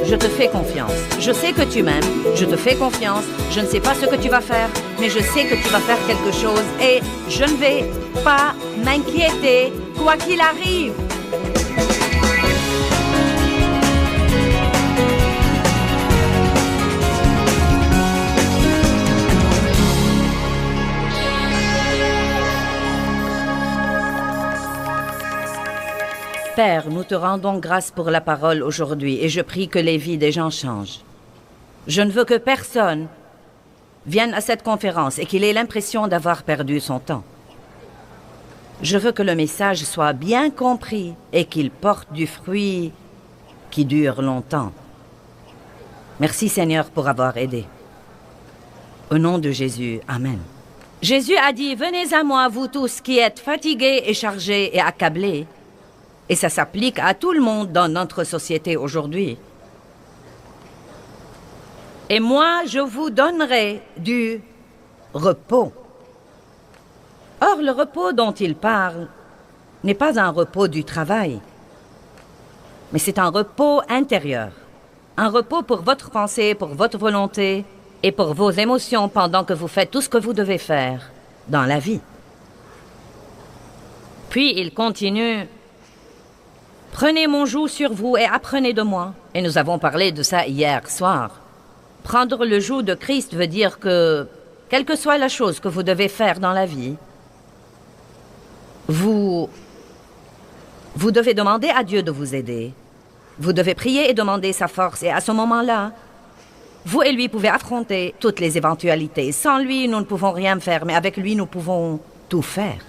Je te fais confiance. Je sais que tu m'aimes. Je te fais confiance. Je ne sais pas ce que tu vas faire, mais je sais que tu vas faire quelque chose et je ne vais pas m'inquiéter, quoi qu'il arrive. Père, nous te rendons grâce pour la parole aujourd'hui et je prie que les vies des gens changent. Je ne veux que personne vienne à cette conférence et qu'il ait l'impression d'avoir perdu son temps. Je veux que le message soit bien compris et qu'il porte du fruit qui dure longtemps. Merci Seigneur pour avoir aidé. Au nom de Jésus, Amen. Jésus a dit, venez à moi, vous tous qui êtes fatigués et chargés et accablés. Et ça s'applique à tout le monde dans notre société aujourd'hui. Et moi, je vous donnerai du repos. Or, le repos dont il parle n'est pas un repos du travail, mais c'est un repos intérieur. Un repos pour votre pensée, pour votre volonté et pour vos émotions pendant que vous faites tout ce que vous devez faire dans la vie. Puis il continue. Prenez mon joug sur vous et apprenez de moi. Et nous avons parlé de ça hier soir. Prendre le joug de Christ veut dire que, quelle que soit la chose que vous devez faire dans la vie, vous devez demander à Dieu de vous aider. Vous devez prier et demander sa force. Et à ce moment-là, vous et lui pouvez affronter toutes les éventualités. Sans lui, nous ne pouvons rien faire, mais avec lui, nous pouvons tout faire.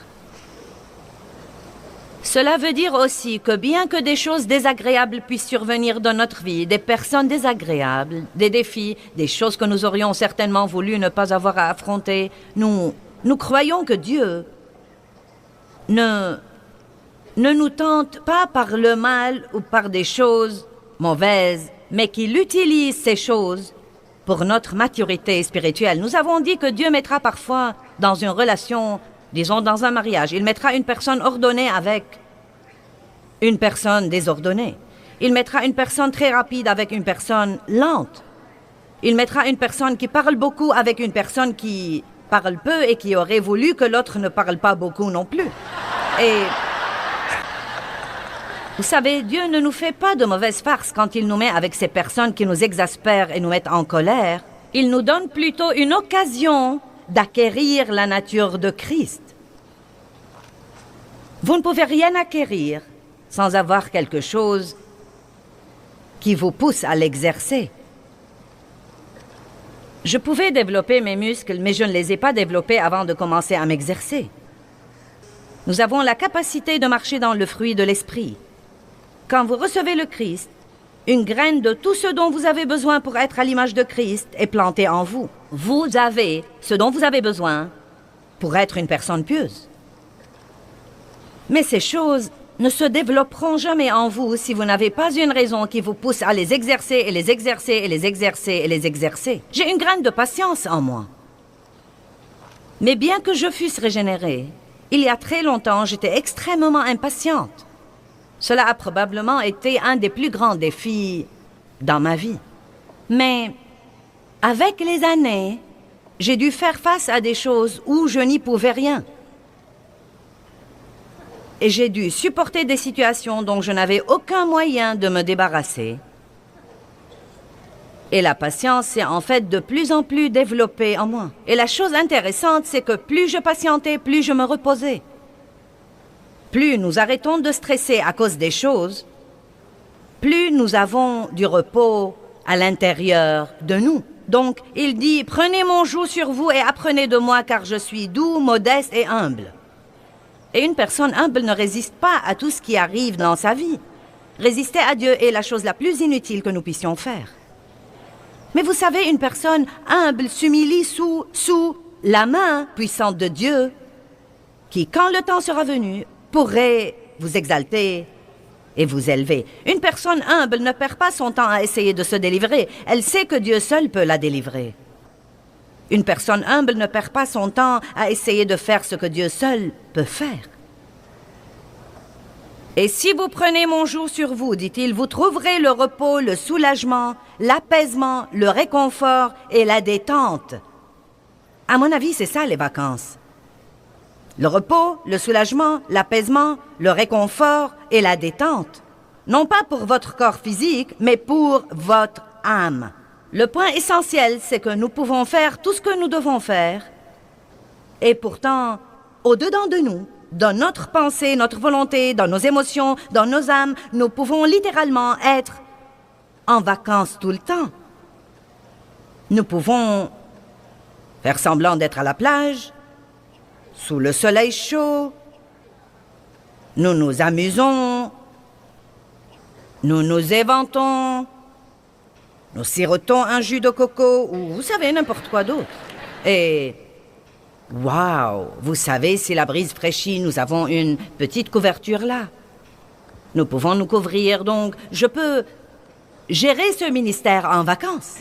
Cela veut dire aussi que bien que des choses désagréables puissent survenir dans notre vie, des personnes désagréables, des défis, des choses que nous aurions certainement voulu ne pas avoir à affronter, nous croyons que Dieu ne nous tente pas par le mal ou par des choses mauvaises, mais qu'il utilise ces choses pour notre maturité spirituelle. Nous avons dit que Dieu mettra parfois dans une relation, disons dans un mariage, il mettra une personne ordonnée avec une personne désordonnée. Il mettra une personne très rapide avec une personne lente. Il mettra une personne qui parle beaucoup avec une personne qui parle peu et qui aurait voulu que l'autre ne parle pas beaucoup non plus. Et vous savez, Dieu ne nous fait pas de mauvaises farces quand il nous met avec ces personnes qui nous exaspèrent et nous mettent en colère. Il nous donne plutôt une occasion d'acquérir la nature de Christ. Vous ne pouvez rien acquérir sans avoir quelque chose qui vous pousse à l'exercer. Je pouvais développer mes muscles, mais je ne les ai pas développés avant de commencer à m'exercer. Nous avons la capacité de marcher dans le fruit de l'esprit. Quand vous recevez le Christ, une graine de tout ce dont vous avez besoin pour être à l'image de Christ est plantée en vous. Vous avez ce dont vous avez besoin pour être une personne pieuse. Mais ces choses ne se développeront jamais en vous si vous n'avez pas une raison qui vous pousse à les exercer et les exercer et les exercer et les exercer. J'ai une graine de patience en moi. Mais bien que je fusse régénérée, il y a très longtemps, j'étais extrêmement impatiente. Cela a probablement été un des plus grands défis dans ma vie. Mais avec les années, j'ai dû faire face à des choses où je n'y pouvais rien. Et j'ai dû supporter des situations dont je n'avais aucun moyen de me débarrasser. Et la patience s'est en fait de plus en plus développée en moi. Et la chose intéressante, c'est que plus je patientais, plus je me reposais. Plus nous arrêtons de stresser à cause des choses, plus nous avons du repos à l'intérieur de nous. Donc, il dit, prenez mon joug sur vous et apprenez de moi, car je suis doux, modeste et humble. Et une personne humble ne résiste pas à tout ce qui arrive dans sa vie. Résister à Dieu est la chose la plus inutile que nous puissions faire. Mais vous savez, une personne humble s'humilie sous la main puissante de Dieu, qui, quand le temps sera venu, pourrait vous exalter et vous élever. Une personne humble ne perd pas son temps à essayer de se délivrer. Elle sait que Dieu seul peut la délivrer. Une personne humble ne perd pas son temps à essayer de faire ce que Dieu seul peut faire. Et si vous prenez mon joug sur vous, dit-il, vous trouverez le repos, le soulagement, l'apaisement, le réconfort et la détente. À mon avis, c'est ça les vacances. Le repos, le soulagement, l'apaisement, le réconfort et la détente. Non pas pour votre corps physique, mais pour votre âme. Le point essentiel, c'est que nous pouvons faire tout ce que nous devons faire. Et pourtant, au-dedans de nous, dans notre pensée, notre volonté, dans nos émotions, dans nos âmes, nous pouvons littéralement être en vacances tout le temps. Nous pouvons faire semblant d'être à la plage, sous le soleil chaud. Nous nous amusons, nous nous éventons, nous sirotons un jus de coco ou vous savez, n'importe quoi d'autre. Et waouh, vous savez, si la brise fraîchit, nous avons une petite couverture là. Nous pouvons nous couvrir, donc je peux gérer ce ministère en vacances.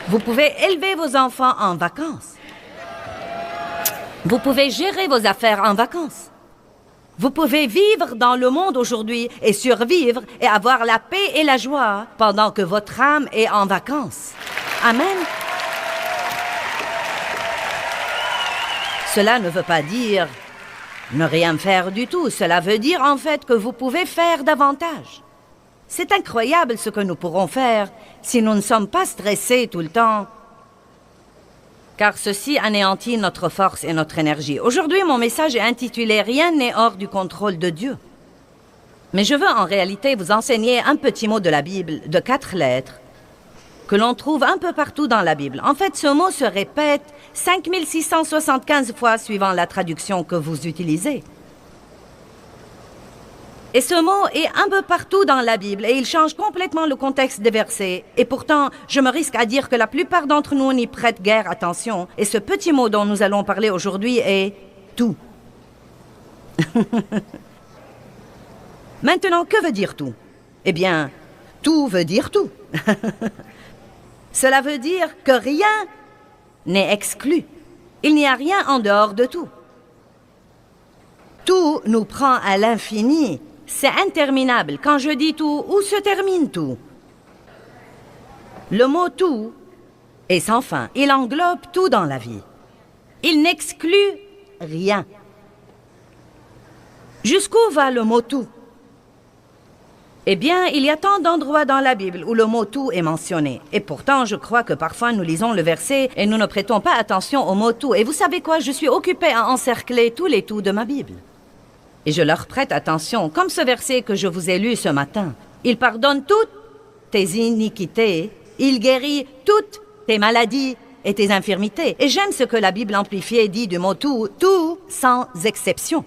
Vous pouvez élever vos enfants en vacances. Vous pouvez gérer vos affaires en vacances. Vous pouvez vivre dans le monde aujourd'hui et survivre et avoir la paix et la joie pendant que votre âme est en vacances. Amen. Cela ne veut pas dire ne rien faire du tout. Cela veut dire en fait que vous pouvez faire davantage. C'est incroyable ce que nous pourrons faire si nous ne sommes pas stressés tout le temps, car ceci anéantit notre force et notre énergie. Aujourd'hui, mon message est intitulé « Rien n'est hors du contrôle de Dieu ». Mais je veux en réalité vous enseigner un petit mot de la Bible de 4 lettres que l'on trouve un peu partout dans la Bible. En fait, ce mot se répète 5675 fois suivant la traduction que vous utilisez. Et ce mot est un peu partout dans la Bible et il change complètement le contexte des versets. Et pourtant, je me risque à dire que la plupart d'entre nous n'y prêtent guère attention. Et ce petit mot dont nous allons parler aujourd'hui est « tout ». Maintenant, que veut dire tout? Eh bien, tout veut dire tout. Cela veut dire que rien n'est exclu. Il n'y a rien en dehors de tout. Tout nous prend à l'infini. C'est interminable. Quand je dis tout, où se termine tout? Le mot « tout » est sans fin. Il englobe tout dans la vie. Il n'exclut rien. Jusqu'où va le mot « tout » ? Eh bien, il y a tant d'endroits dans la Bible où le mot « tout » est mentionné. Et pourtant, je crois que parfois nous lisons le verset et nous ne prêtons pas attention au mot « tout ». Et vous savez quoi? Je suis occupée à encercler tous les « tout » de ma Bible. Et je leur prête attention, comme ce verset que je vous ai lu ce matin. Il pardonne toutes tes iniquités, il guérit toutes tes maladies et tes infirmités. Et j'aime ce que la Bible amplifiée dit du mot « tout », tout sans exception.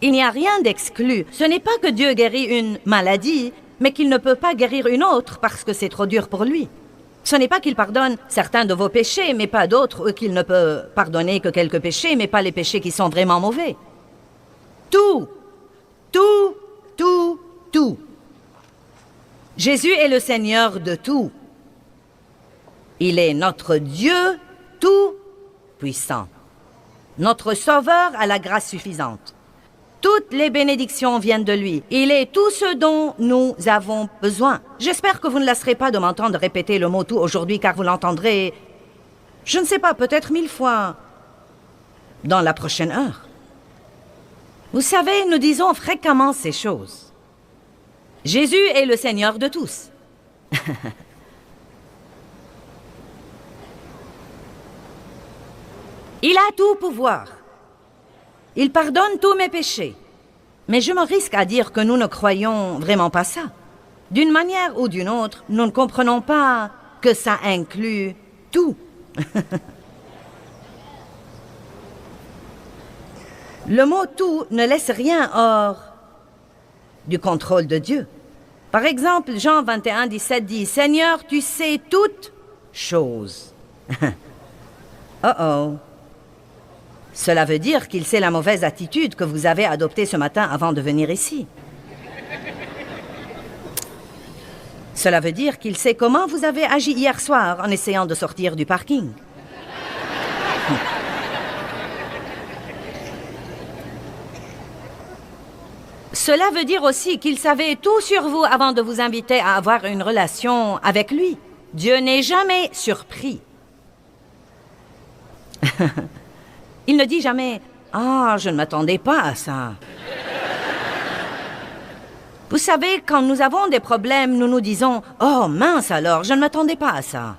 Il n'y a rien d'exclu. Ce n'est pas que Dieu guérit une maladie, mais qu'il ne peut pas guérir une autre parce que c'est trop dur pour lui. Ce n'est pas qu'il pardonne certains de vos péchés, mais pas d'autres, ou qu'il ne peut pardonner que quelques péchés, mais pas les péchés qui sont vraiment mauvais. Tout, tout, tout, tout. Jésus est le Seigneur de tout. Il est notre Dieu tout-puissant, notre Sauveur à la grâce suffisante. Toutes les bénédictions viennent de lui. Il est tout ce dont nous avons besoin. J'espère que vous ne lasserez pas de m'entendre répéter le mot « tout » aujourd'hui, car vous l'entendrez, je ne sais pas, peut-être 1000 fois dans la prochaine heure. Vous savez, nous disons fréquemment ces choses. Jésus est le Seigneur de tous. Il a tout pouvoir. Il pardonne tous mes péchés. Mais je me risque à dire que nous ne croyons vraiment pas ça. D'une manière ou d'une autre, nous ne comprenons pas que ça inclut tout. Le mot « tout » ne laisse rien hors du contrôle de Dieu. Par exemple, Jean 21, 17 dit « Seigneur, tu sais toutes choses. » Oh. Cela veut dire qu'il sait la mauvaise attitude que vous avez adoptée ce matin avant de venir ici. Cela veut dire qu'il sait comment vous avez agi hier soir en essayant de sortir du parking. Cela veut dire aussi qu'il savait tout sur vous avant de vous inviter à avoir une relation avec lui. Dieu n'est jamais surpris. Il ne dit jamais « Ah, je ne m'attendais pas à ça ». Vous savez, quand nous avons des problèmes, nous nous disons « Oh mince alors, je ne m'attendais pas à ça ».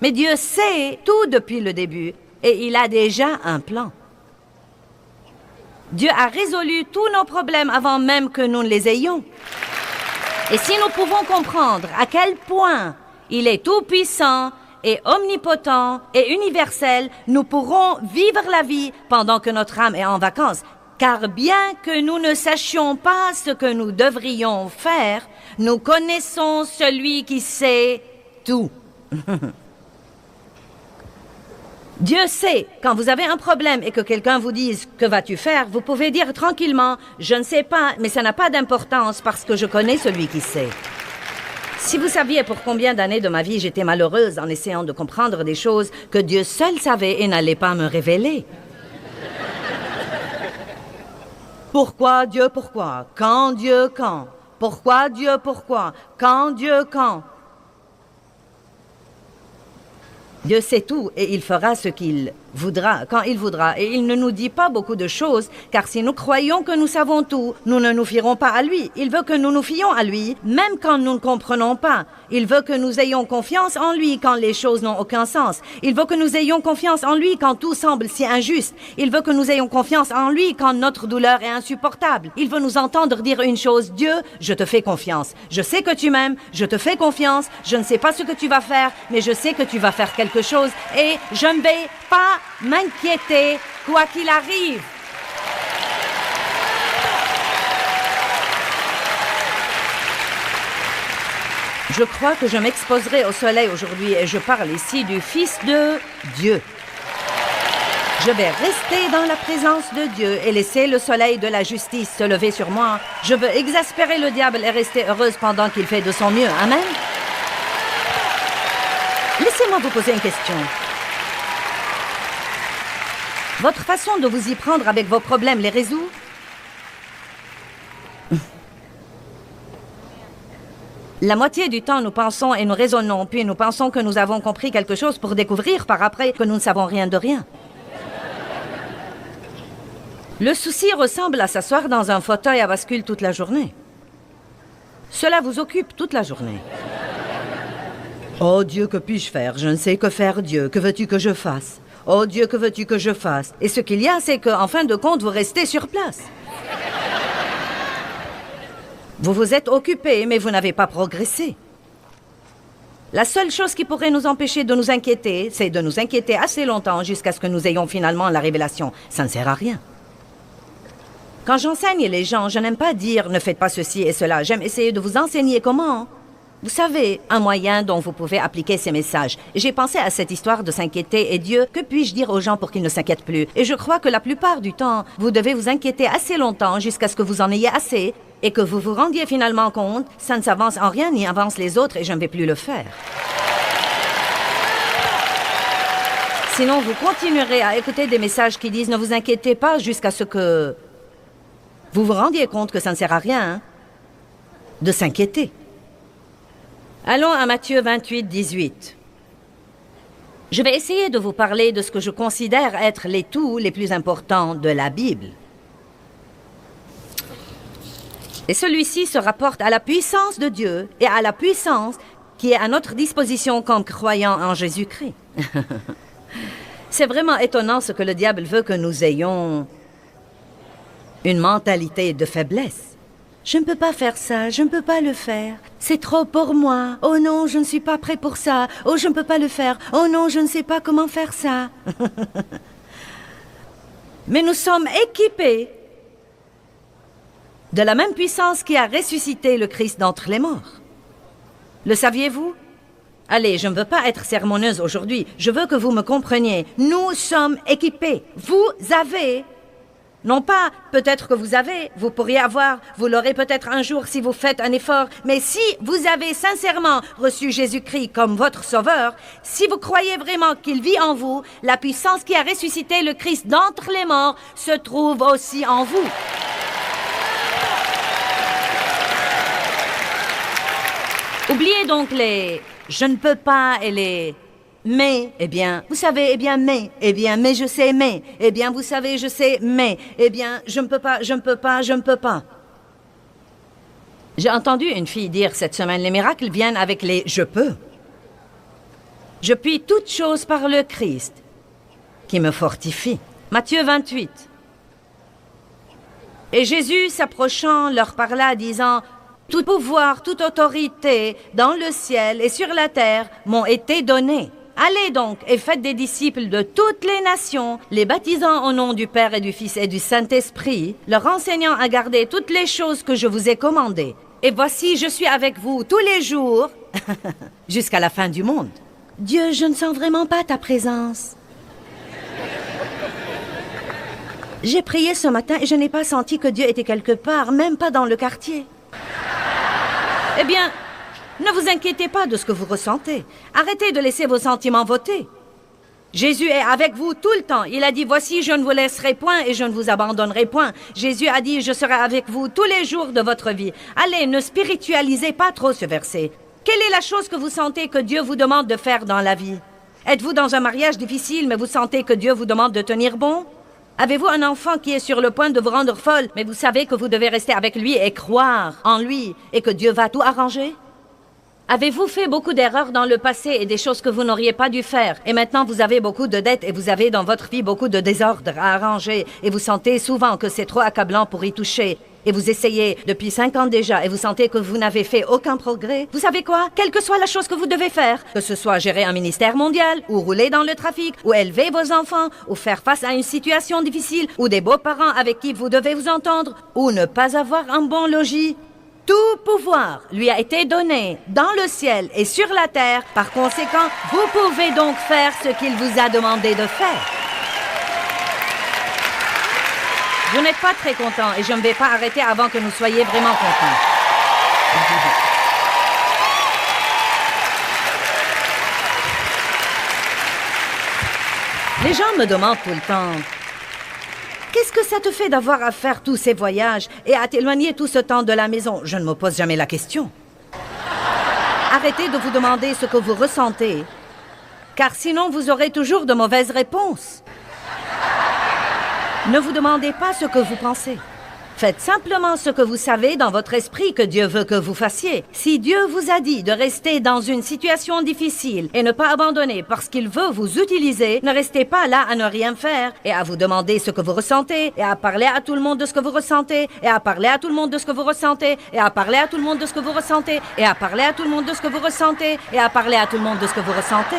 Mais Dieu sait tout depuis le début et il a déjà un plan. Dieu a résolu tous nos problèmes avant même que nous ne les ayons. Et si nous pouvons comprendre à quel point il est tout-puissant et omnipotent et universel, nous pourrons vivre la vie pendant que notre âme est en vacances. Car bien que nous ne sachions pas ce que nous devrions faire, nous connaissons celui qui sait tout. Dieu sait, quand vous avez un problème et que quelqu'un vous dise « Que vas-tu faire ?» vous pouvez dire tranquillement « Je ne sais pas, mais ça n'a pas d'importance parce que je connais celui qui sait. » Si vous saviez pour combien d'années de ma vie j'étais malheureuse en essayant de comprendre des choses que Dieu seul savait et n'allait pas me révéler. Pourquoi Dieu, pourquoi? Quand Dieu, quand? Pourquoi Dieu, pourquoi? Quand Dieu, quand? Dieu sait tout et il fera ce qu'il voudra, quand il voudra. Et il ne nous dit pas beaucoup de choses, car si nous croyons que nous savons tout, nous ne nous fierons pas à lui. Il veut que nous nous fions à lui, même quand nous ne comprenons pas. Il veut que nous ayons confiance en lui quand les choses n'ont aucun sens. Il veut que nous ayons confiance en lui quand tout semble si injuste. Il veut que nous ayons confiance en lui quand notre douleur est insupportable. Il veut nous entendre dire une chose: Dieu, je te fais confiance. Je sais que tu m'aimes, je te fais confiance. Je ne sais pas ce que tu vas faire, mais je sais que tu vas faire quelque chose et je ne vais pas m'inquiéter quoi qu'il arrive. Je crois que je m'exposerai au soleil aujourd'hui et je parle ici du Fils de Dieu. Je vais rester dans la présence de Dieu et laisser le soleil de la justice se lever sur moi. Je veux exaspérer le diable et rester heureuse pendant qu'il fait de son mieux. Amen. Laissez-moi vous poser une question. Votre façon de vous y prendre avec vos problèmes les résout? La moitié du temps, nous pensons et nous raisonnons, puis nous pensons que nous avons compris quelque chose pour découvrir par après que nous ne savons rien de rien. Le souci ressemble à s'asseoir dans un fauteuil à bascule toute la journée. Cela vous occupe toute la journée. Oh Dieu, que puis-je faire? Je ne sais que faire, Dieu. Que veux-tu que je fasse? Oh Dieu, que veux-tu que je fasse? Et ce qu'il y a, c'est qu'en fin de compte, vous restez sur place. Vous vous êtes occupé, mais vous n'avez pas progressé. La seule chose qui pourrait nous empêcher de nous inquiéter, c'est de nous inquiéter assez longtemps jusqu'à ce que nous ayons finalement la révélation. Ça ne sert à rien. Quand j'enseigne les gens, je n'aime pas dire « ne faites pas ceci et cela ». J'aime essayer de vous enseigner comment. Vous savez, un moyen dont vous pouvez appliquer ces messages. J'ai pensé à cette histoire de s'inquiéter et Dieu, que puis-je dire aux gens pour qu'ils ne s'inquiètent plus? Et je crois que la plupart du temps, vous devez vous inquiéter assez longtemps jusqu'à ce que vous en ayez assez et que vous vous rendiez finalement compte, ça ne s'avance en rien ni avance les autres et je ne vais plus le faire. Sinon, vous continuerez à écouter des messages qui disent « ne vous inquiétez pas » jusqu'à ce que vous vous rendiez compte que ça ne sert à rien de s'inquiéter. Allons à Matthieu 28, 18. Je vais essayer de vous parler de ce que je considère être les tout les plus importants de la Bible. Et celui-ci se rapporte à la puissance de Dieu et à la puissance qui est à notre disposition comme croyants en Jésus-Christ. C'est vraiment étonnant ce que le diable veut que nous ayons une mentalité de faiblesse. Je ne peux pas faire ça, je ne peux pas le faire. C'est trop pour moi. Oh non, je ne suis pas prêt pour ça. Oh, je ne peux pas le faire. Oh non, je ne sais pas comment faire ça. Mais nous sommes équipés de la même puissance qui a ressuscité le Christ d'entre les morts. Le saviez-vous? Allez, je ne veux pas être sermonneuse aujourd'hui. Je veux que vous me compreniez. Nous sommes équipés. Vous avez... Non pas, peut-être que vous pourriez avoir, vous l'aurez peut-être un jour si vous faites un effort, mais si vous avez sincèrement reçu Jésus-Christ comme votre sauveur, si vous croyez vraiment qu'il vit en vous, la puissance qui a ressuscité le Christ d'entre les morts se trouve aussi en vous. Oubliez donc les « je ne peux pas » et les « mais ». Eh bien, vous savez, eh bien, mais je sais, mais. Eh bien, vous savez, je sais, mais. Eh bien, je ne peux pas, je ne peux pas, je ne peux pas. J'ai entendu une fille dire cette semaine, les miracles viennent avec les « je peux ». Je puis toutes choses par le Christ, qui me fortifie. Matthieu 28. Et Jésus, s'approchant, leur parla, disant, « Tout pouvoir, toute autorité, dans le ciel et sur la terre, m'ont été donnés. Allez donc et faites des disciples de toutes les nations, les baptisant au nom du Père et du Fils et du Saint-Esprit, leur enseignant à garder toutes les choses que je vous ai commandées. Et voici, je suis avec vous tous les jours, jusqu'à la fin du monde. » Dieu, je ne sens vraiment pas ta présence. J'ai prié ce matin et je n'ai pas senti que Dieu était quelque part, même pas dans le quartier. Eh bien, ne vous inquiétez pas de ce que vous ressentez. Arrêtez de laisser vos sentiments voter. Jésus est avec vous tout le temps. Il a dit, voici, je ne vous laisserai point et je ne vous abandonnerai point. Jésus a dit, je serai avec vous tous les jours de votre vie. Allez, ne spiritualisez pas trop ce verset. Quelle est la chose que vous sentez que Dieu vous demande de faire dans la vie? Êtes-vous dans un mariage difficile, mais vous sentez que Dieu vous demande de tenir bon? Avez-vous un enfant qui est sur le point de vous rendre folle, mais vous savez que vous devez rester avec lui et croire en lui et que Dieu va tout arranger? Avez-vous fait beaucoup d'erreurs dans le passé et des choses que vous n'auriez pas dû faire? Et maintenant, vous avez beaucoup de dettes et vous avez dans votre vie beaucoup de désordre à arranger et vous sentez souvent que c'est trop accablant pour y toucher. Et vous essayez depuis 5 ans déjà et vous sentez que vous n'avez fait aucun progrès. Vous savez quoi? Quelle que soit la chose que vous devez faire, que ce soit gérer un ministère mondial, ou rouler dans le trafic, ou élever vos enfants, ou faire face à une situation difficile, ou des beaux-parents avec qui vous devez vous entendre, ou ne pas avoir un bon logis, tout pouvoir lui a été donné dans le ciel et sur la terre. Par conséquent, vous pouvez donc faire ce qu'il vous a demandé de faire. Vous n'êtes pas très content et je ne vais pas arrêter avant que nous soyez vraiment contents. Les gens me demandent tout le temps, qu'est-ce que ça te fait d'avoir à faire tous ces voyages et à t'éloigner tout ce temps de la maison? Je ne me pose jamais la question. Arrêtez de vous demander ce que vous ressentez, car sinon vous aurez toujours de mauvaises réponses. Ne vous demandez pas ce que vous pensez. Faites simplement ce que vous savez dans votre esprit que Dieu veut que vous fassiez. Si Dieu vous a dit de rester dans une situation difficile et ne pas abandonner parce qu'il veut vous utiliser, ne restez pas là à ne rien faire et à vous demander ce que vous ressentez et à parler à tout le monde de ce que vous ressentez et à parler à tout le monde de ce que vous ressentez et à parler à tout le monde de ce que vous ressentez et à parler à tout le monde de ce que vous ressentez et à parler à tout le monde de ce que vous ressentez.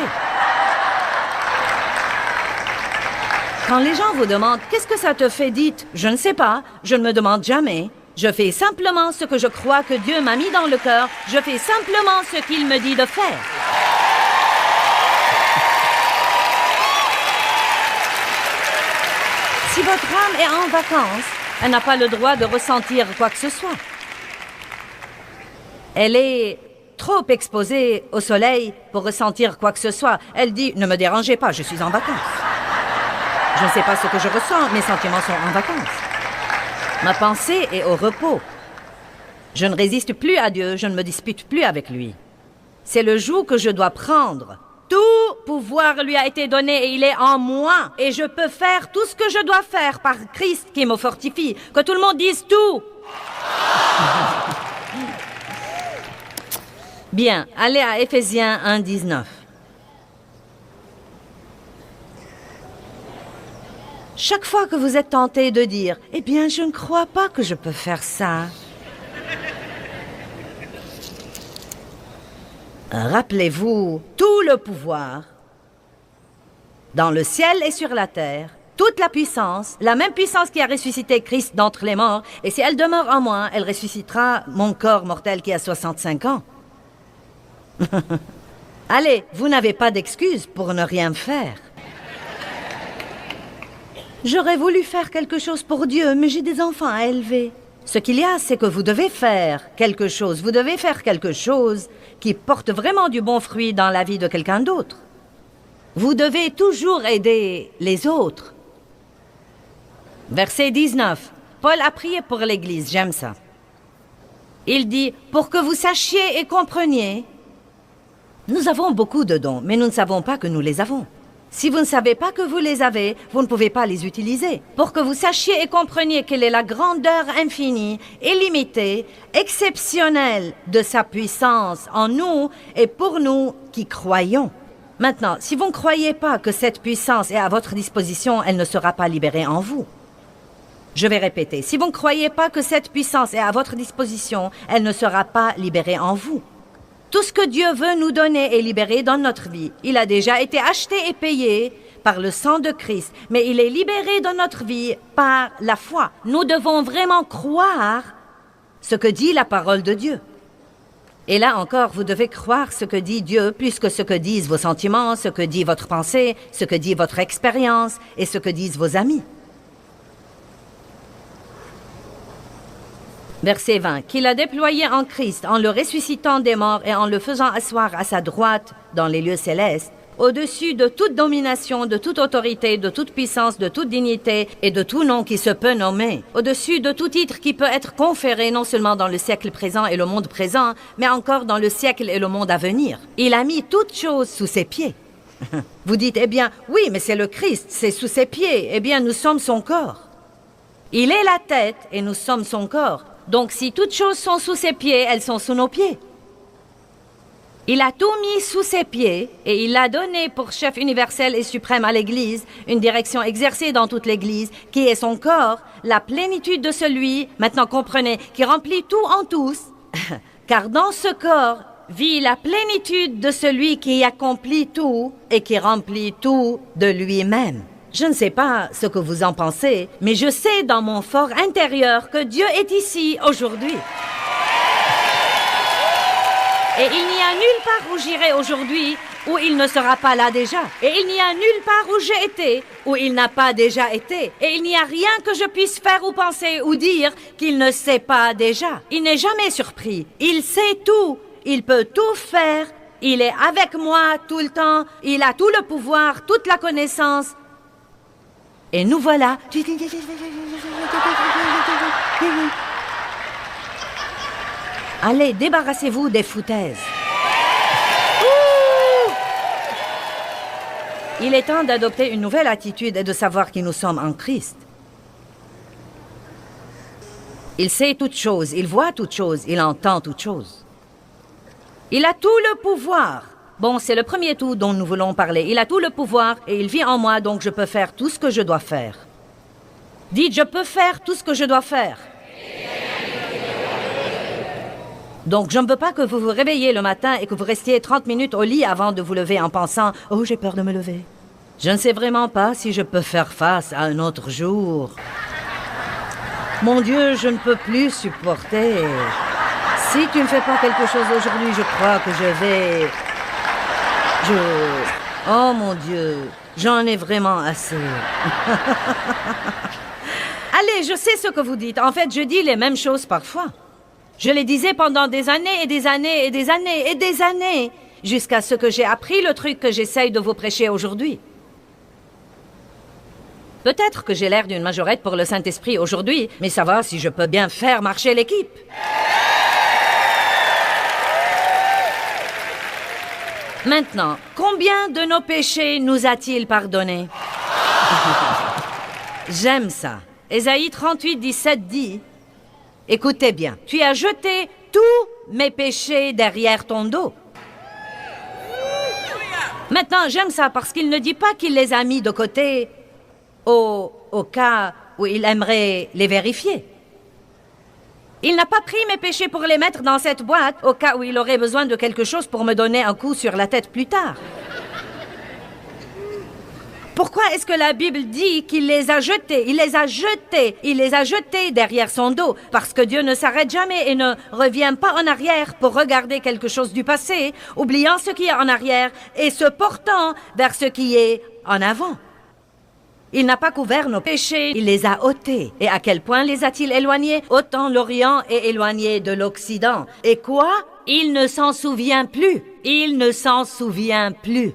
Quand les gens vous demandent « Qu'est-ce que ça te fait ?» dites « Je ne sais pas, je ne me demande jamais. Je fais simplement ce que je crois que Dieu m'a mis dans le cœur. Je fais simplement ce qu'il me dit de faire. » Si votre âme est en vacances, elle n'a pas le droit de ressentir quoi que ce soit. Elle est trop exposée au soleil pour ressentir quoi que ce soit. Elle dit « Ne me dérangez pas, je suis en vacances. » Je ne sais pas ce que je ressens, mes sentiments sont en vacances. Ma pensée est au repos. Je ne résiste plus à Dieu, je ne me dispute plus avec lui. C'est le joug que je dois prendre. Tout pouvoir lui a été donné et il est en moi. Et je peux faire tout ce que je dois faire par Christ qui me fortifie. Que tout le monde dise tout. Bien, allez à Éphésiens 1, 19. Chaque fois que vous êtes tenté de dire « Eh bien, je ne crois pas que je peux faire ça », rappelez-vous tout le pouvoir dans le ciel et sur la terre, toute la puissance, la même puissance qui a ressuscité Christ d'entre les morts, et si elle demeure en moi, elle ressuscitera mon corps mortel qui a 65 ans. Allez, vous n'avez pas d'excuse pour ne rien faire. J'aurais voulu faire quelque chose pour Dieu, mais j'ai des enfants à élever. Ce qu'il y a, c'est que vous devez faire quelque chose. Vous devez faire quelque chose qui porte vraiment du bon fruit dans la vie de quelqu'un d'autre. Vous devez toujours aider les autres. Verset 19. Paul a prié pour l'Église, j'aime ça. Il dit, pour que vous sachiez et compreniez. Nous avons beaucoup de dons, mais nous ne savons pas que nous les avons. Si vous ne savez pas que vous les avez, vous ne pouvez pas les utiliser. Pour que vous sachiez et compreniez quelle est la grandeur infinie, illimitée, exceptionnelle de sa puissance en nous et pour nous qui croyons. Maintenant, si vous ne croyez pas que cette puissance est à votre disposition, elle ne sera pas libérée en vous. Je vais répéter, si vous ne croyez pas que cette puissance est à votre disposition, elle ne sera pas libérée en vous. Tout ce que Dieu veut nous donner est libéré dans notre vie. Il a déjà été acheté et payé par le sang de Christ, mais il est libéré dans notre vie par la foi. Nous devons vraiment croire ce que dit la parole de Dieu. Et là encore, vous devez croire ce que dit Dieu plus que ce que disent vos sentiments, ce que dit votre pensée, ce que dit votre expérience et ce que disent vos amis. Verset 20. Qu'il a déployé en Christ, en le ressuscitant des morts et en le faisant asseoir à sa droite dans les lieux célestes, au-dessus de toute domination, de toute autorité, de toute puissance, de toute dignité et de tout nom qui se peut nommer, au-dessus de tout titre qui peut être conféré non seulement dans le siècle présent et le monde présent, mais encore dans le siècle et le monde à venir. Il a mis toutes choses sous ses pieds. Vous dites, eh bien, oui, mais c'est le Christ, c'est sous ses pieds. Eh bien, nous sommes son corps. Il est la tête et nous sommes son corps. Donc, si toutes choses sont sous ses pieds, elles sont sous nos pieds. Il a tout mis sous ses pieds et il l'a donné pour chef universel et suprême à l'Église, une direction exercée dans toute l'Église, qui est son corps, la plénitude de celui, maintenant comprenez, qui remplit tout en tous. Car dans ce corps vit la plénitude de celui qui accomplit tout et qui remplit tout de lui-même. Je ne sais pas ce que vous en pensez, mais je sais dans mon fort intérieur que Dieu est ici aujourd'hui. Et il n'y a nulle part où j'irai aujourd'hui où il ne sera pas là déjà. Et il n'y a nulle part où j'ai été où il n'a pas déjà été. Et il n'y a rien que je puisse faire ou penser ou dire qu'il ne sait pas déjà. Il n'est jamais surpris. Il sait tout. Il peut tout faire. Il est avec moi tout le temps. Il a tout le pouvoir, toute la connaissance. Et nous voilà. Allez, débarrassez-vous des foutaises. Ouh! Il est temps d'adopter une nouvelle attitude et de savoir qui nous sommes en Christ. Il sait toutes choses, il voit toutes choses, il entend toutes choses. Il a tout le pouvoir. Bon, c'est le premier tout dont nous voulons parler. Il a tout le pouvoir et il vit en moi, donc je peux faire tout ce que je dois faire. Dites, je peux faire tout ce que je dois faire. Donc, je ne veux pas que vous vous réveilliez le matin et que vous restiez 30 minutes au lit avant de vous lever en pensant « Oh, j'ai peur de me lever. Je ne sais vraiment pas si je peux faire face à un autre jour. Mon Dieu, je ne peux plus supporter. Si tu ne fais pas quelque chose aujourd'hui, je crois que je vais... Oh mon Dieu, j'en ai vraiment assez. » Allez, je sais ce que vous dites. En fait, je dis les mêmes choses parfois. Je les disais pendant des années et des années et des années et des années, jusqu'à ce que j'ai appris le truc que j'essaye de vous prêcher aujourd'hui. Peut-être que j'ai l'air d'une majorette pour le Saint-Esprit aujourd'hui, mais ça va si je peux bien faire marcher l'équipe. Maintenant, combien de nos péchés nous a-t-il pardonnés? J'aime ça. Ésaïe 38, 17 dit... Écoutez bien, tu as jeté tous mes péchés derrière ton dos. Maintenant, j'aime ça parce qu'il ne dit pas qu'il les a mis de côté au cas où il aimerait les vérifier. Il n'a pas pris mes péchés pour les mettre dans cette boîte au cas où il aurait besoin de quelque chose pour me donner un coup sur la tête plus tard. Pourquoi est-ce que la Bible dit qu'il les a jetés? Il les a jetés. Il les a jetés derrière son dos. Parce que Dieu ne s'arrête jamais et ne revient pas en arrière pour regarder quelque chose du passé, oubliant ce qui est en arrière et se portant vers ce qui est en avant. Il n'a pas couvert nos péchés, il les a ôtés. Et à quel point les a-t-il éloignés? Autant l'Orient est éloigné de l'Occident. Et quoi? Il ne s'en souvient plus. Il ne s'en souvient plus.